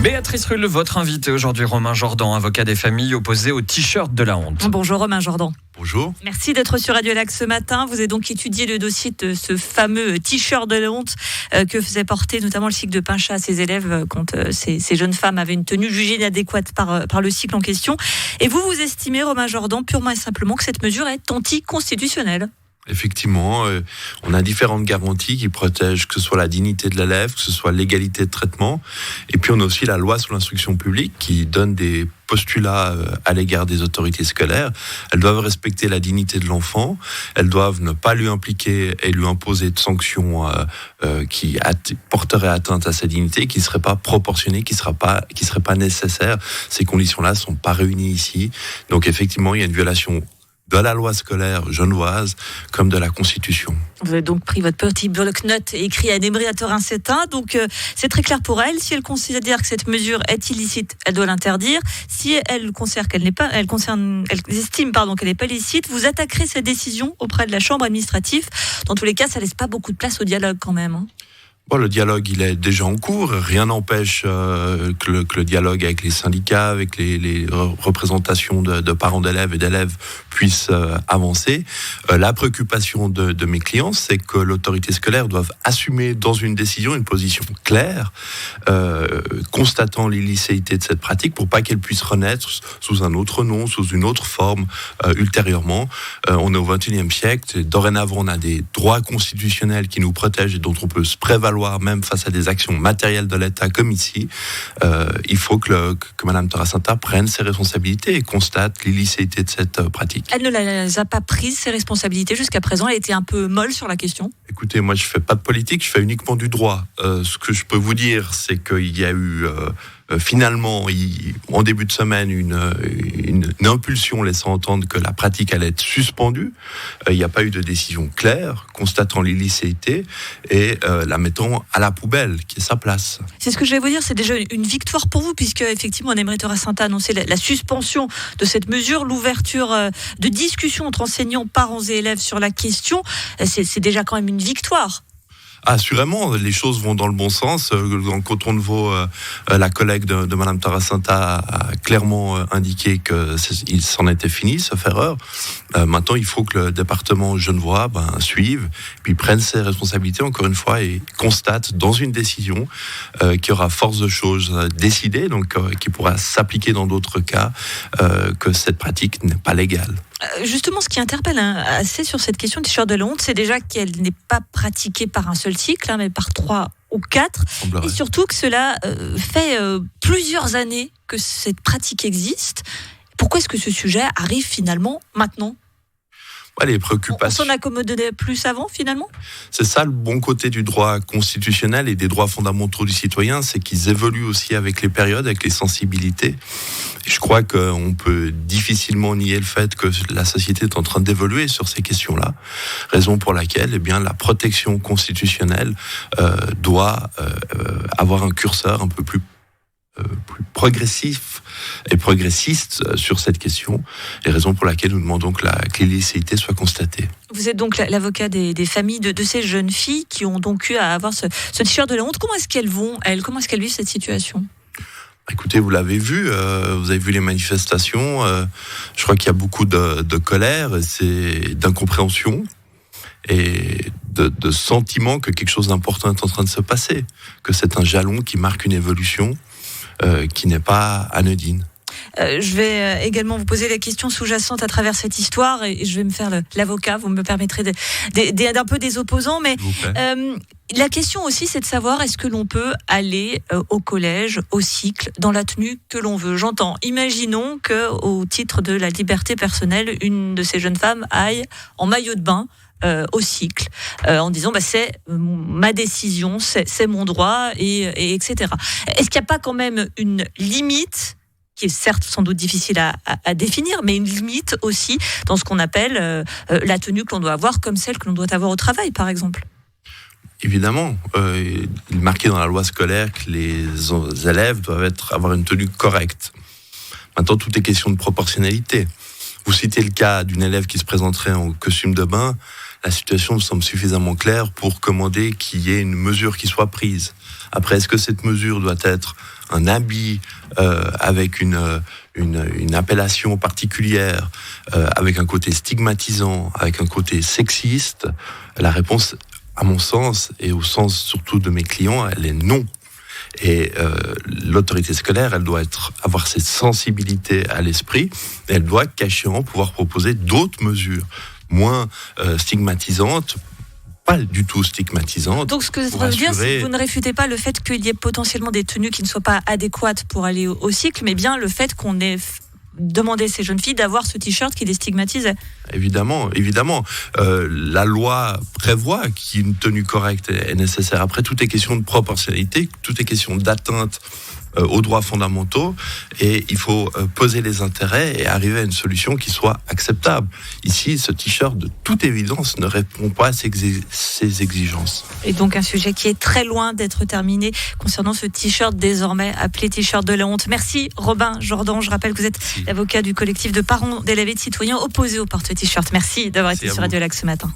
Béatrice Rulle, votre invité aujourd'hui, Romain Jordan, avocat des familles opposé au t-shirt de la honte. Bonjour Romain Jordan. Bonjour. Merci d'être sur Radio Lac ce matin. Vous avez donc étudié le dossier de ce fameux t-shirt de la honte que faisait porter notamment le cycle de Pinchat à ses élèves quand ces jeunes femmes avaient une tenue jugée inadéquate par le cycle en question. Et vous estimez, Romain Jordan, purement et simplement que cette mesure est anticonstitutionnelle. Effectivement, on a différentes garanties qui protègent que ce soit la dignité de l'élève, que ce soit l'égalité de traitement. Et puis on a aussi la loi sur l'instruction publique qui donne des postulats à l'égard des autorités scolaires. Elles doivent respecter la dignité de l'enfant, elles doivent ne pas lui impliquer et lui imposer de sanctions qui porteraient atteinte à sa dignité, qui ne seraient pas proportionnées, qui ne seraient pas nécessaires. Ces conditions-là ne sont pas réunies ici. Donc effectivement, il y a une violation de la loi scolaire genevoise comme de la Constitution. Vous avez donc pris votre petit bloc-notes et écrit à Nébriator Incétin. Donc c'est très clair pour elle. Si elle considère que cette mesure est illicite, elle doit l'interdire. Si elle estime qu'elle n'est pas licite, vous attaquerez cette décision auprès de la Chambre administrative. Dans tous les cas, ça laisse pas beaucoup de place au dialogue quand même, hein. Bon, le dialogue, il est déjà en cours. Rien n'empêche que le dialogue avec les syndicats, avec les représentations de parents d'élèves et d'élèves puisse avancer. La préoccupation de mes clients, c'est que l'autorité scolaire doive assumer dans une décision une position claire, constatant l'illicéité de cette pratique pour pas qu'elle puisse renaître sous un autre nom, sous une autre forme ultérieurement. On est au XXIe siècle. Et dorénavant, on a des droits constitutionnels qui nous protègent et dont on peut se prévaloir même face à des actions matérielles de l'État comme ici. Il faut que Mme Taracinta prenne ses responsabilités et constate l'illicéité de cette pratique. Elle ne les a pas prises, ses responsabilités, jusqu'à présent. Elle était un peu molle sur la question. Écoutez, moi je ne fais pas de politique, je fais uniquement du droit. Ce que je peux vous dire, c'est qu'il y a eu finalement, en début de semaine, une impulsion laissant entendre que la pratique allait être suspendue. Il n'y a pas eu de décision claire, constatant l'illicéité et la mettant à la poubelle, qui est sa place. C'est ce que je vais vous dire, c'est déjà une victoire pour vous, puisque effectivement, Nébriator Incétin a annoncé la suspension de cette mesure, l'ouverture de discussions entre enseignants, parents et élèves sur la question. C'est déjà quand même une victoire. Assurément, les choses vont dans le bon sens. Dans le canton de Vaud, la collègue de Mme Taracinta a clairement indiqué qu'il s'en était fini, sauf erreur. Maintenant, il faut que le département genevois suive, puis prenne ses responsabilités, encore une fois, et constate dans une décision qui aura force de chose décidée, donc qui pourra s'appliquer dans d'autres cas, que cette pratique n'est pas légale. Justement, ce qui interpelle assez sur cette question du t-shirt de la honte, c'est déjà qu'elle n'est pas pratiquée par un seul cycle, mais par 3 ou 4. Et surtout que cela fait plusieurs années que cette pratique existe. Pourquoi est-ce que ce sujet arrive finalement maintenant ? Les préoccupations. On s'en accommodait plus avant, finalement ? C'est ça le bon côté du droit constitutionnel et des droits fondamentaux du citoyen, c'est qu'ils évoluent aussi avec les périodes, avec les sensibilités. Et je crois qu'on peut difficilement nier le fait que la société est en train d'évoluer sur ces questions-là. Raison pour laquelle, la protection constitutionnelle doit avoir un curseur un peu plus progressif et progressiste sur cette question, et raison pour laquelle nous demandons que l'illicéité soit constatée. Vous êtes donc l'avocat des familles de ces jeunes filles qui ont donc eu à avoir ce t-shirt de la honte. Comment est-ce qu'elles vont, elles ? Comment est-ce qu'elles vivent cette situation ? Écoutez, vous l'avez vu, vous avez vu les manifestations, je crois qu'il y a beaucoup de colère, d'incompréhension et de sentiment que quelque chose d'important est en train de se passer, que c'est un jalon qui marque une évolution qui n'est pas anodine. Je vais également vous poser la question sous-jacente à travers cette histoire, et je vais me faire l'avocat, vous me permettrez d'un peu des opposants, mais la question aussi, c'est de savoir est-ce que l'on peut aller au collège, au cycle, dans la tenue que l'on veut. J'entends, imaginons qu'au titre de la liberté personnelle, une de ces jeunes femmes aille en maillot de bain au cycle, en disant c'est ma décision, c'est mon droit, et etc. Est-ce qu'il n'y a pas quand même une limite qui est certes sans doute difficile à définir, mais une limite aussi dans ce qu'on appelle la tenue que l'on doit avoir, comme celle que l'on doit avoir au travail, par exemple? Évidemment, il est marqué dans la loi scolaire que les élèves doivent avoir une tenue correcte. Maintenant, tout est question de proportionnalité. Vous citez le cas d'une élève qui se présenterait en costume de bain. la situation me semble suffisamment claire pour commander qu'il y ait une mesure qui soit prise. Après, est-ce que cette mesure doit être un habit avec une appellation particulière, avec un côté stigmatisant, avec un côté sexiste? La réponse, à mon sens, et au sens surtout de mes clients, elle est non. Et l'autorité scolaire, elle doit avoir cette sensibilité à l'esprit, et elle doit, cas échéant, pouvoir proposer d'autres mesures moins stigmatisantes, pas du tout stigmatisante. Donc ce que ça veut dire, c'est que vous ne réfutez pas le fait qu'il y ait potentiellement des tenues qui ne soient pas adéquates pour aller au cycle, mais bien le fait qu'on ait demandé à ces jeunes filles d'avoir ce t-shirt qui les stigmatisait. Évidemment. La loi prévoit qu'une tenue correcte est nécessaire. Après, tout est question de proportionnalité, tout est question d'atteinte aux droits fondamentaux, et il faut poser les intérêts et arriver à une solution qui soit acceptable. Ici, ce t-shirt, de toute évidence, ne répond pas à ces exigences. Et donc un sujet qui est très loin d'être terminé concernant ce t-shirt désormais appelé t-shirt de la honte. Merci Robin Jordan. Je rappelle que vous êtes l'avocat du collectif de parents d'élèves et de citoyens opposés au porte-t-shirt. Merci d'avoir été sur Radio Lac ce matin.